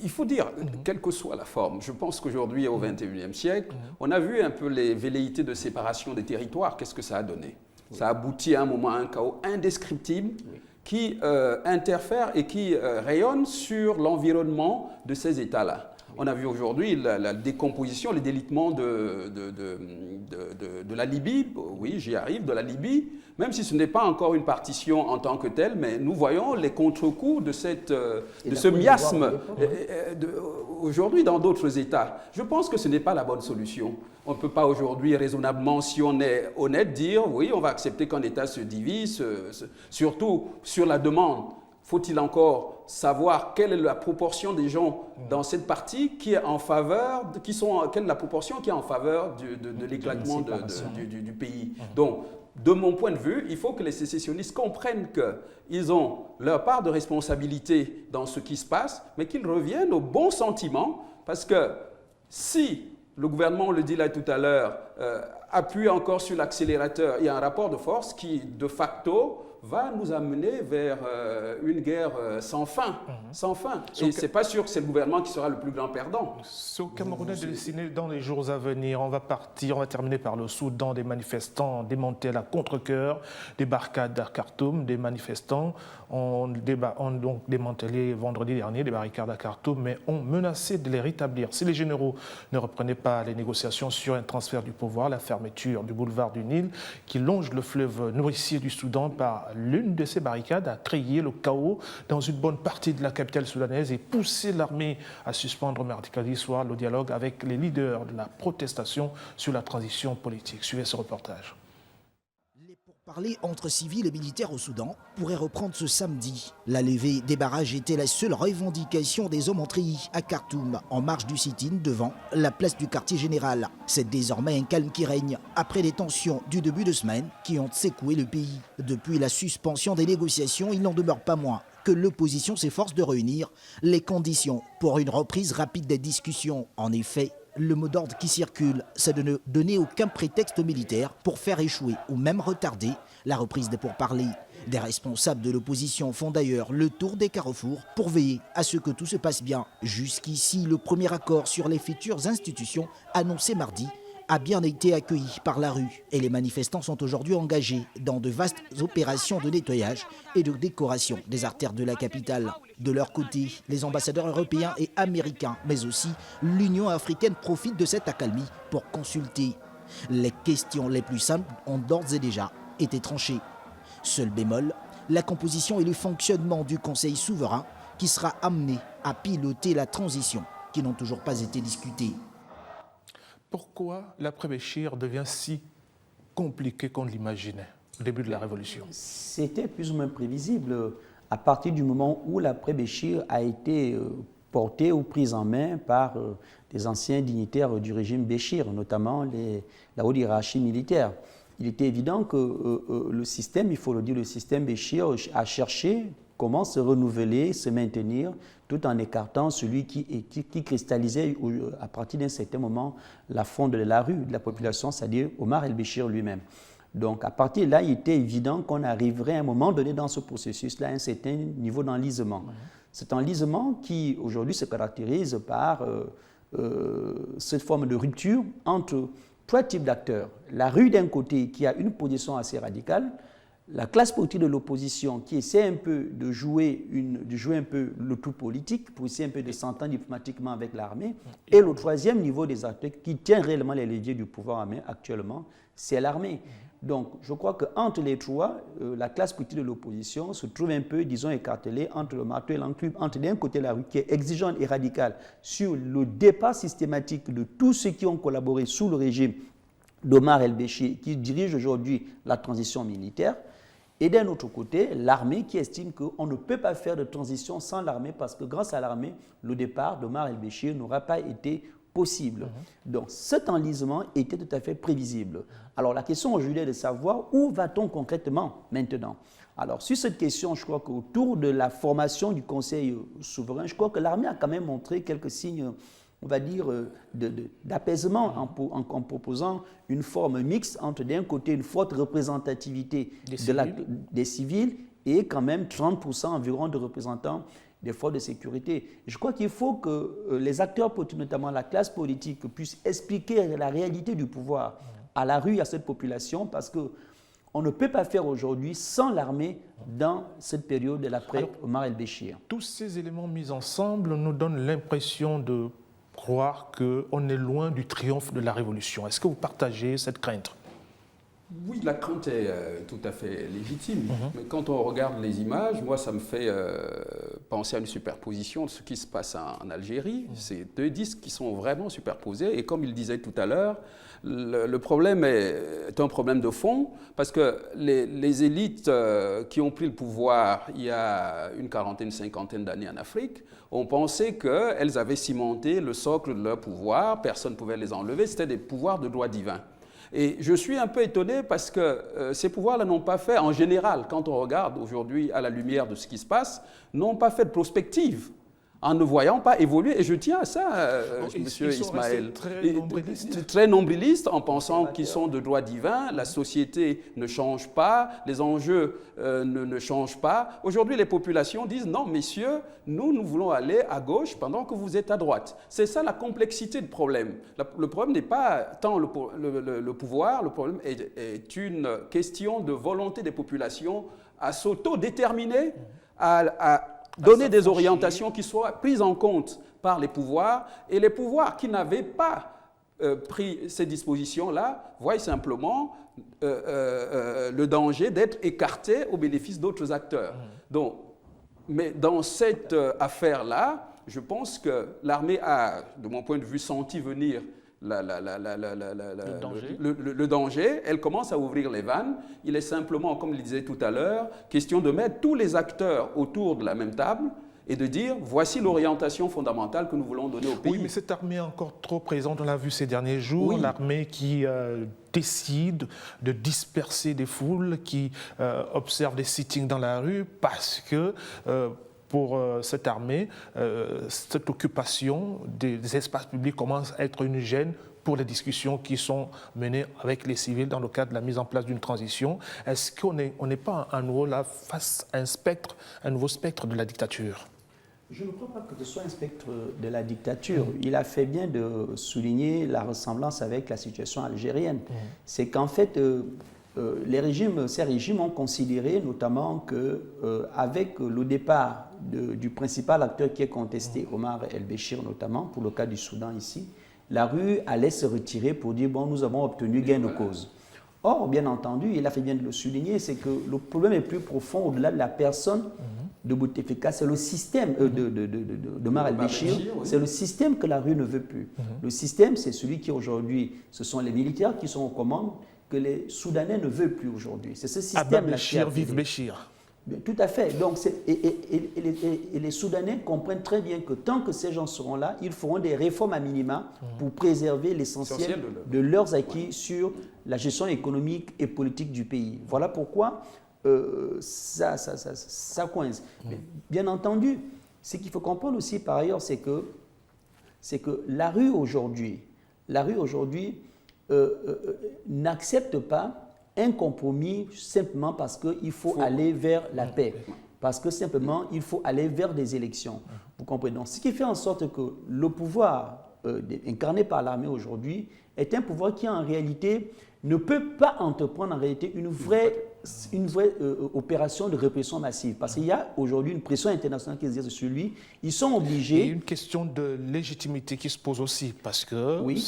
Il faut dire, quelle que soit la forme, je pense qu'aujourd'hui, au XXIe siècle, on a vu un peu les velléités de séparation des territoires. Qu'est-ce que ça a donné? Ça a abouti à un moment à un chaos indescriptible qui interfère et qui rayonne sur l'environnement de ces États-là. On a vu aujourd'hui la décomposition, le délitement de la Libye. Oui, j'y arrive, de la Libye. Même si ce n'est pas encore une partition en tant que telle, mais nous voyons les contre-coups de ce miasme aujourd'hui dans d'autres États. Je pense que ce n'est pas la bonne solution. On ne peut pas aujourd'hui raisonnablement, si on est honnête, dire oui, on va accepter qu'un État se divise, surtout sur la demande. Faut-il encore savoir quelle est la proportion des gens dans cette partie qui est en faveur, quelle est la proportion qui est en faveur de l'éclatement du pays. Donc, de mon point de vue, il faut que les sécessionnistes comprennent qu'ils ont leur part de responsabilité dans ce qui se passe, mais qu'ils reviennent au bon sentiment, parce que si le gouvernement, on le dit là tout à l'heure, appuie encore sur l'accélérateur, il y a un rapport de force qui, de facto, va nous amener vers une guerre sans fin. Sans fin. Et ce n'est pas sûr que c'est le gouvernement qui sera le plus grand perdant. C'est au Camerounais de dessiner dans les jours à venir. On va terminer par le Soudan. Des manifestants démontés à la contre-cœur, des barricades à Khartoum. Des manifestants ont donc démantelé vendredi dernier des barricades à Khartoum, mais ont menacé de les rétablir si les généraux ne reprenaient pas les négociations sur un transfert du pouvoir. pouvoir la fermeture du boulevard du Nil qui longe le fleuve nourricier du Soudan par l'une de ces barricades a créé le chaos dans une bonne partie de la capitale soudanaise et poussé l'armée à suspendre mercredi soir le dialogue avec les leaders de la protestation sur la transition politique. Suivez ce reportage. Parler entre civils et militaires au Soudan pourrait reprendre ce samedi. La levée des barrages était la seule revendication des hommes en treillis à Khartoum, en marge du sit-in devant la place du quartier général. C'est désormais un calme qui règne après les tensions du début de semaine qui ont secoué le pays. Depuis la suspension des négociations, il n'en demeure pas moins que l'opposition s'efforce de réunir les conditions pour une reprise rapide des discussions. En effet, le mot d'ordre qui circule, c'est de ne donner aucun prétexte militaire pour faire échouer ou même retarder la reprise des pourparlers. Des responsables de l'opposition font d'ailleurs le tour des carrefours pour veiller à ce que tout se passe bien. Jusqu'ici, le premier accord sur les futures institutions annoncé mardi a bien été accueilli par la rue et les manifestants sont aujourd'hui engagés dans de vastes opérations de nettoyage et de décoration des artères de la capitale. De leur côté, les ambassadeurs européens et américains, mais aussi l'Union africaine profitent de cette accalmie pour consulter. Les questions les plus simples ont d'ores et déjà été tranchées. Seul bémol, la composition et le fonctionnement du Conseil souverain qui sera amené à piloter la transition qui n'ont toujours pas été discutées. Pourquoi l'après-Béchir devient si compliqué qu'on l'imaginait au début de la Révolution? C'était plus ou moins prévisible à partir du moment où l'après-Béchir a été porté ou pris en main par des anciens dignitaires du régime Béchir, notamment la haute hiérarchie militaire. Il était évident que le système, il faut le dire, le système Béchir a cherché comment se renouveler, se maintenir, tout en écartant celui qui cristallisait à partir d'un certain moment la fronde de la rue de la population, c'est-à-dire Omar el-Béchir lui-même. Donc à partir de là, il était évident qu'on arriverait à un moment donné dans ce processus-là à un certain niveau d'enlisement. Cet enlisement qui aujourd'hui se caractérise par cette forme de rupture entre trois types d'acteurs. La rue d'un côté qui a une position assez radicale, la classe politique de l'opposition qui essaie un peu de jouer un peu le tout politique pour essayer un peu de s'entendre diplomatiquement avec l'armée. Et le troisième niveau des acteurs qui tient réellement les leviers du pouvoir en main actuellement, c'est l'armée. Donc je crois qu'entre les trois, la classe politique de l'opposition se trouve un peu, disons, écartelée entre le marteau et l'enclume, entre d'un côté la rue qui est exigeante et radicale sur le départ systématique de tous ceux qui ont collaboré sous le régime d'Omar el-Béchir, qui dirige aujourd'hui la transition militaire, et d'un autre côté, l'armée qui estime qu'on ne peut pas faire de transition sans l'armée parce que grâce à l'armée, le départ d'Omar el-Béchir n'aura pas été possible. Donc cet enlisement était tout à fait prévisible. Alors la question aujourd'hui est de savoir où va-t-on concrètement maintenant. Alors sur cette question, je crois qu'autour de la formation du Conseil souverain, je crois que l'armée a quand même montré quelques signes, on va dire, d'apaisement en proposant une forme mixte entre d'un côté une forte représentativité des civils et quand même 30% environ de représentants des forces de sécurité. Et je crois qu'il faut que les acteurs politiques, notamment la classe politique, puissent expliquer la réalité du pouvoir à la rue, à cette population, parce qu'on ne peut pas faire aujourd'hui sans l'armée dans cette période de l'après-Omar el-Béchir. Tous ces éléments mis ensemble nous donnent l'impression de croire qu'on est loin du triomphe de la Révolution. Est-ce que vous partagez cette crainte? Oui, la crainte est tout à fait légitime. Mais quand on regarde les images, moi, ça me fait penser à une superposition de ce qui se passe en Algérie. C'est deux disques qui sont vraiment superposés. Et comme il disait tout à l'heure, le problème est un problème de fond parce que les élites qui ont pris le pouvoir il y a une quarantaine, cinquantaine d'années en Afrique ont pensé qu'elles avaient cimenté le socle de leur pouvoir, personne ne pouvait les enlever, c'était des pouvoirs de droit divin. Et je suis un peu étonné parce que ces pouvoirs-là n'ont pas fait, en général, quand on regarde aujourd'hui à la lumière de ce qui se passe, n'ont pas fait de prospective en ne voyant pas évoluer. Et je tiens à ça, monsieur Ismaël. Très nombrilistes en pensant qu'ils sont de droit divin, la société ne change pas, les enjeux ne changent pas. Aujourd'hui, les populations disent non, messieurs, nous voulons aller à gauche pendant que vous êtes à droite. C'est ça la complexité du problème. Le problème n'est pas tant le pouvoir, le problème est une question de volonté des populations à s'autodéterminer, à donner des orientations qui soient prises en compte par les pouvoirs, et les pouvoirs qui n'avaient pas pris ces dispositions-là voient simplement le danger d'être écartés au bénéfice d'autres acteurs. Donc, mais dans cette affaire-là, je pense que l'armée a, de mon point de vue, senti venir le danger. Elle commence à ouvrir les vannes. Il est simplement, comme je le disais tout à l'heure, question de mettre tous les acteurs autour de la même table et de dire, voici l'orientation fondamentale que nous voulons donner au pays. Oui, mais cette armée est encore trop présente, on l'a vu ces derniers jours, oui. L'armée qui décide de disperser des foules, qui observe des sittings dans la rue parce que... pour cette armée, cette occupation des espaces publics commence à être une gêne pour les discussions qui sont menées avec les civils dans le cadre de la mise en place d'une transition. Est-ce qu'on n'est pas à nouveau là face à un nouveau spectre de la dictature? Je ne crois pas que ce soit un spectre de la dictature. Il a fait bien de souligner la ressemblance avec la situation algérienne. C'est qu'en fait... ces régimes ont considéré notamment qu'avec le départ du principal acteur qui est contesté, Omar el-Béchir notamment, pour le cas du Soudan ici, la rue allait se retirer pour dire, bon, nous avons obtenu gain de cause. Or, bien entendu, il a fait bien de le souligner, c'est que le problème est plus profond au-delà de la personne de Bouteflika, c'est le système d'Omar el-Béchir, c'est le système que la rue ne veut plus. Le système, c'est celui qui aujourd'hui, ce sont les militaires qui sont aux commandes, que les Soudanais ne veulent plus aujourd'hui. C'est ce système-là. Béchir, vive Béchir. Tout à fait. Donc, et les Soudanais comprennent très bien que tant que ces gens seront là, ils feront des réformes à minima pour préserver l'essentiel de leurs acquis sur la gestion économique et politique du pays. Voilà pourquoi ça coince. Mais, bien entendu, ce qu'il faut comprendre aussi par ailleurs, c'est que la rue aujourd'hui n'accepte pas un compromis simplement parce qu'il faut aller vers la paix, parce que simplement il faut aller vers des élections. Vous comprenez? Donc, ce qui fait en sorte que le pouvoir incarné par l'armée aujourd'hui est un pouvoir qui en réalité ne peut pas entreprendre en réalité une vraie opération de répression massive. Parce qu'il y a aujourd'hui une pression internationale qui se dit sur lui. Ils sont obligés... Il y a une question de légitimité qui se pose aussi, parce que oui,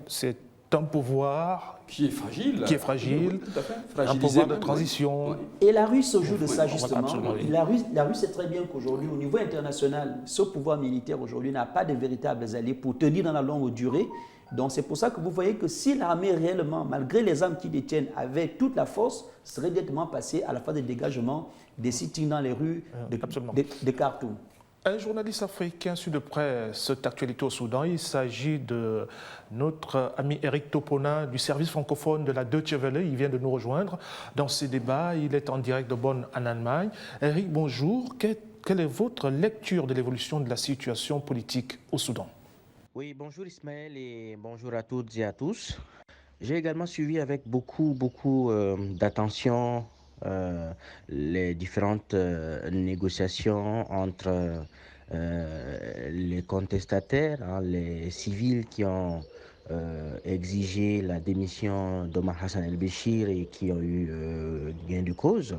c'est un pouvoir qui est fragile, tout à fait. Un pouvoir de transition. Oui. Et la rue se joue de ça justement. La rue sait très bien qu'aujourd'hui, au niveau international, ce pouvoir militaire aujourd'hui n'a pas de véritables alliés pour tenir dans la longue durée. Donc c'est pour ça que vous voyez que si l'armée réellement, malgré les armes qu'ils détiennent, avait toute la force, serait directement passée à la phase de dégagement des sittings dans les rues de Khartoum. Un journaliste africain suit de près cette actualité au Soudan. Il s'agit de notre ami Eric Topona du service francophone de la Deutsche Welle. Il vient de nous rejoindre dans ces débats. Il est en direct de Bonn en Allemagne. Eric, bonjour. Quelle est votre lecture de l'évolution de la situation politique au Soudan? Oui, bonjour Ismaël et bonjour à toutes et à tous. J'ai également suivi avec beaucoup d'attention les différentes négociations entre les contestataires, les civils qui ont exigé la démission d'Omar Hassan el-Béchir et qui ont eu gain de cause.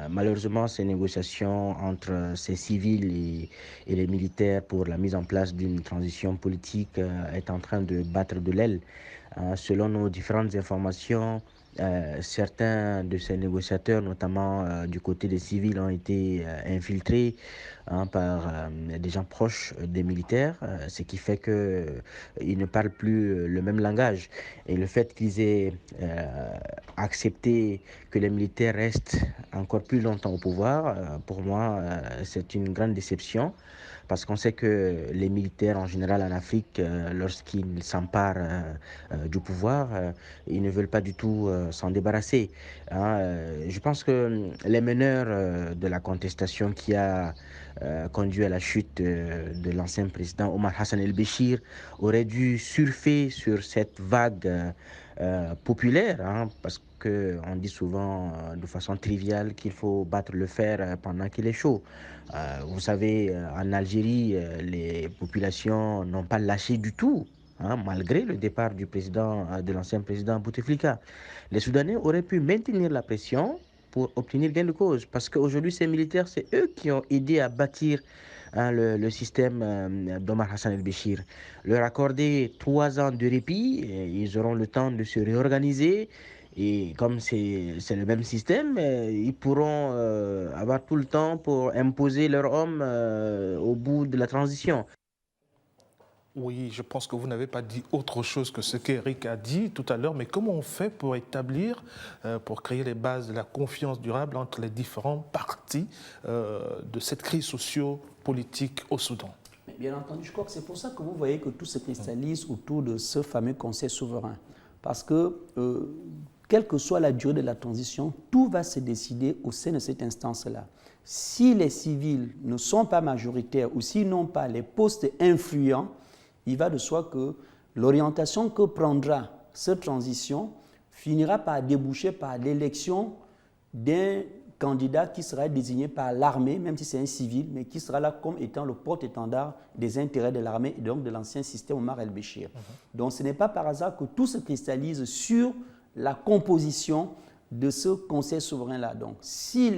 Malheureusement, ces négociations entre ces civils et les militaires pour la mise en place d'une transition politique est en train de battre de l'aile. Selon nos différentes informations, certains de ces négociateurs, notamment du côté des civils, ont été infiltrés par des gens proches des militaires, ce qui fait qu'ils ne parlent plus le même langage. Et le fait qu'ils aient accepté que les militaires restent encore plus longtemps au pouvoir, pour moi, c'est une grande déception. Parce qu'on sait que les militaires, en général en Afrique, lorsqu'ils s'emparent du pouvoir, ils ne veulent pas du tout s'en débarrasser. Je pense que les meneurs de la contestation qui a conduit à la chute de l'ancien président Omar Hassan el-Béchir auraient dû surfer sur cette vague populaire, parce qu'on dit souvent de façon triviale qu'il faut battre le fer pendant qu'il est chaud. Vous savez, en Algérie, les populations n'ont pas lâché du tout, malgré le départ de l'ancien président Bouteflika. Les Soudanais auraient pu maintenir la pression pour obtenir gain de cause, parce qu'aujourd'hui, ces militaires, c'est eux qui ont aidé à bâtir hein, le système d'Omar Hassan el-Béchir. Leur accorder 3 ans de répit, ils auront le temps de se réorganiser. Et comme c'est le même système, ils pourront avoir tout le temps pour imposer leur homme au bout de la transition. Oui, je pense que vous n'avez pas dit autre chose que ce qu'Éric a dit tout à l'heure, mais comment on fait pour établir, pour créer les bases de la confiance durable entre les différents partis de cette crise socio-politique au Soudan? Bien entendu, je crois que c'est pour ça que vous voyez que tout se cristallise autour de ce fameux Conseil souverain. Parce que, quelle que soit la durée de la transition, tout va se décider au sein de cette instance-là. Si les civils ne sont pas majoritaires ou s'ils n'ont pas les postes influents, il va de soi que l'orientation que prendra cette transition finira par déboucher par l'élection d'un candidat qui sera désigné par l'armée, même si c'est un civil, mais qui sera là comme étant le porte-étendard des intérêts de l'armée et donc de l'ancien système Omar el-Béchir. Donc ce n'est pas par hasard que tout se cristallise sur la composition de ce conseil souverain-là. Donc si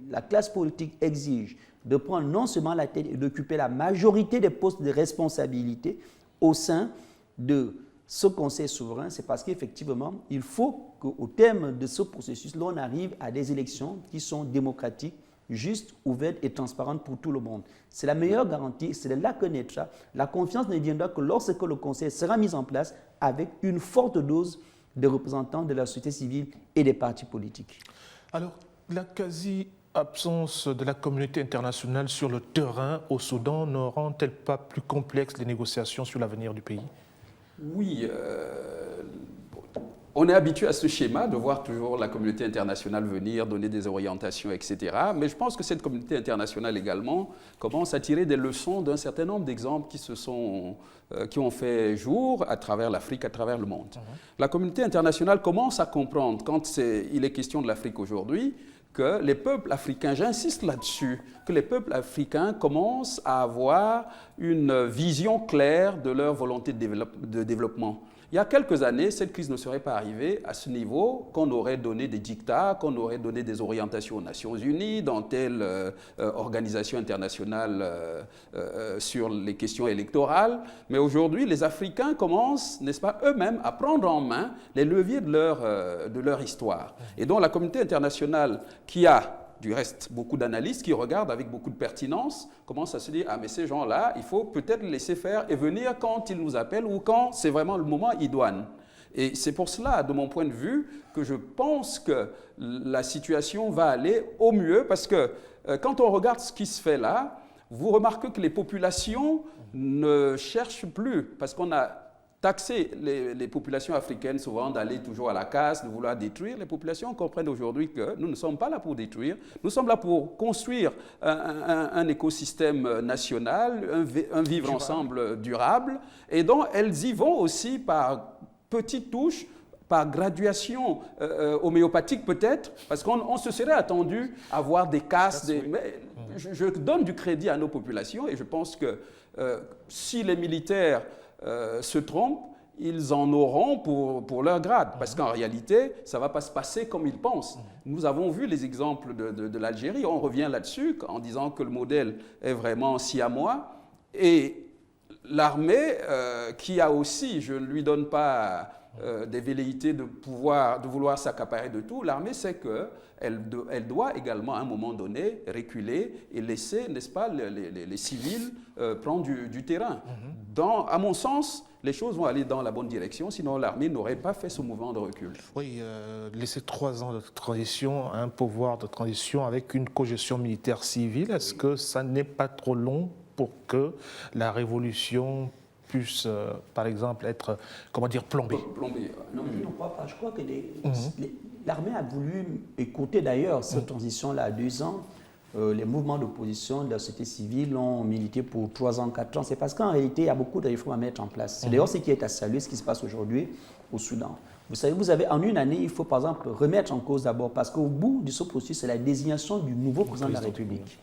la classe politique exige de prendre non seulement la tête et d'occuper la majorité des postes de responsabilité au sein de ce conseil souverain, c'est parce qu'effectivement, il faut qu'au terme de ce processus, l'on arrive à des élections qui sont démocratiques, justes, ouvertes et transparentes pour tout le monde. C'est la meilleure garantie, c'est de là que naîtra. La confiance ne viendra que lorsque le conseil sera mis en place avec une forte dose de représentants de la société civile et des partis politiques. Alors, la quasi-absence de la communauté internationale sur le terrain au Soudan ne rend-elle pas plus complexes les négociations sur l'avenir du pays? Oui, on est habitué à ce schéma de voir toujours la communauté internationale venir donner des orientations, etc. Mais je pense que cette communauté internationale également commence à tirer des leçons d'un certain nombre d'exemples qui ont fait jour à travers l'Afrique, à travers le monde. La communauté internationale commence à comprendre, quand il est question de l'Afrique aujourd'hui, que les peuples africains, j'insiste là-dessus, que les peuples africains commencent à avoir une vision claire de leur volonté de développement. Il y a quelques années, cette crise ne serait pas arrivée à ce niveau qu'on aurait donné des dictats, qu'on aurait donné des orientations aux Nations Unies, dans telle organisation internationale sur les questions électorales. Mais aujourd'hui, les Africains commencent, n'est-ce pas, eux-mêmes à prendre en main les leviers de leur histoire. Et donc la communauté internationale qui a du reste, beaucoup d'analystes qui regardent avec beaucoup de pertinence, commencent à se dire « Ah, mais ces gens-là, il faut peut-être les laisser faire et venir quand ils nous appellent ou quand c'est vraiment le moment idoine. » Et c'est pour cela, de mon point de vue, que je pense que la situation va aller au mieux parce que quand on regarde ce qui se fait là, vous remarquez que les populations ne cherchent plus parce qu'on a taxer les populations africaines souvent d'aller toujours à la casse, de vouloir détruire. Les populations comprennent aujourd'hui que nous ne sommes pas là pour détruire, nous sommes là pour construire un écosystème national, un vivre ensemble durable. Et donc elles y vont aussi par petites touches, par graduation homéopathique peut-être, parce qu'on se serait attendu à voir des casses. Mais je donne du crédit à nos populations et je pense que si les militaires se trompent, ils en auront pour leur grade. Parce qu'en réalité, ça ne va pas se passer comme ils pensent. Nous avons vu les exemples de l'Algérie. On revient là-dessus en disant que le modèle est vraiment siamois. Et l'armée, qui a aussi, je ne lui donne pas des velléités de vouloir s'accaparer de tout, l'armée sait qu'elle doit également à un moment donné reculer et laisser, n'est-ce pas, les civils prendre du terrain. À mon sens, les choses vont aller dans la bonne direction, sinon l'armée n'aurait pas fait ce mouvement de recul. Oui, laisser 3 ans de transition, un pouvoir de transition avec une cogestion militaire civile, est-ce que ça n'est pas trop long pour que la révolution puisse, par exemple, être, comment dire, plombée? Non, je ne crois pas. Je crois que l'armée a voulu écouter d'ailleurs cette transition-là à 2 ans. Les mouvements d'opposition de la société civile ont milité pour 3 ans, 4 ans. C'est parce qu'en réalité, il y a beaucoup de réformes à mettre en place. C'est d'ailleurs ce qui est à saluer, ce qui se passe aujourd'hui au Soudan. Vous savez, vous avez en une année, il faut par exemple remettre en cause d'abord, parce qu'au bout de ce processus, c'est la désignation du nouveau président de la République.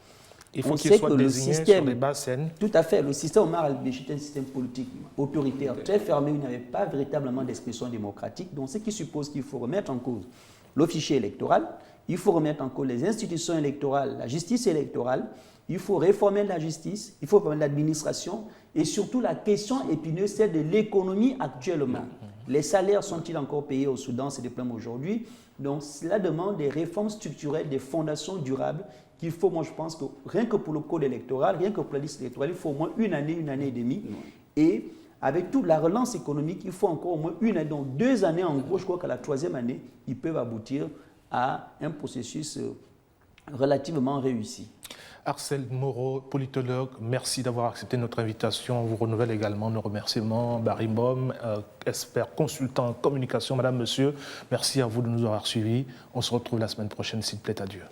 Il faut qu'il soit désigné sur les bases saines. Tout à fait. Le système Omar el-Béchir est un système politique autoritaire, très fermé, où il n'y avait pas véritablement d'expression démocratique. Donc, ce qui suppose qu'il faut remettre en cause le fichier électoral, il faut remettre en cause les institutions électorales, la justice électorale, il faut réformer la justice, il faut réformer l'administration et surtout la question épineuse, celle de l'économie actuellement. Les salaires sont-ils encore payés au Soudan? C'est le problème aujourd'hui. Donc cela demande des réformes structurelles, des fondations durables qu'il faut, moi je pense que rien que pour le code électoral, rien que pour la liste électorale, il faut au moins une année et demie. Et avec toute la relance économique, il faut encore au moins une année, donc 2 années en gros. Je crois qu'à la 3e année, ils peuvent aboutir à un processus relativement réussi. Arcel Moreau, politologue, merci d'avoir accepté notre invitation. On vous renouvelle également nos remerciements. Barry Mbom, expert consultant en communication. Madame, monsieur, merci à vous de nous avoir suivis. On se retrouve la semaine prochaine, s'il plaît à Dieu.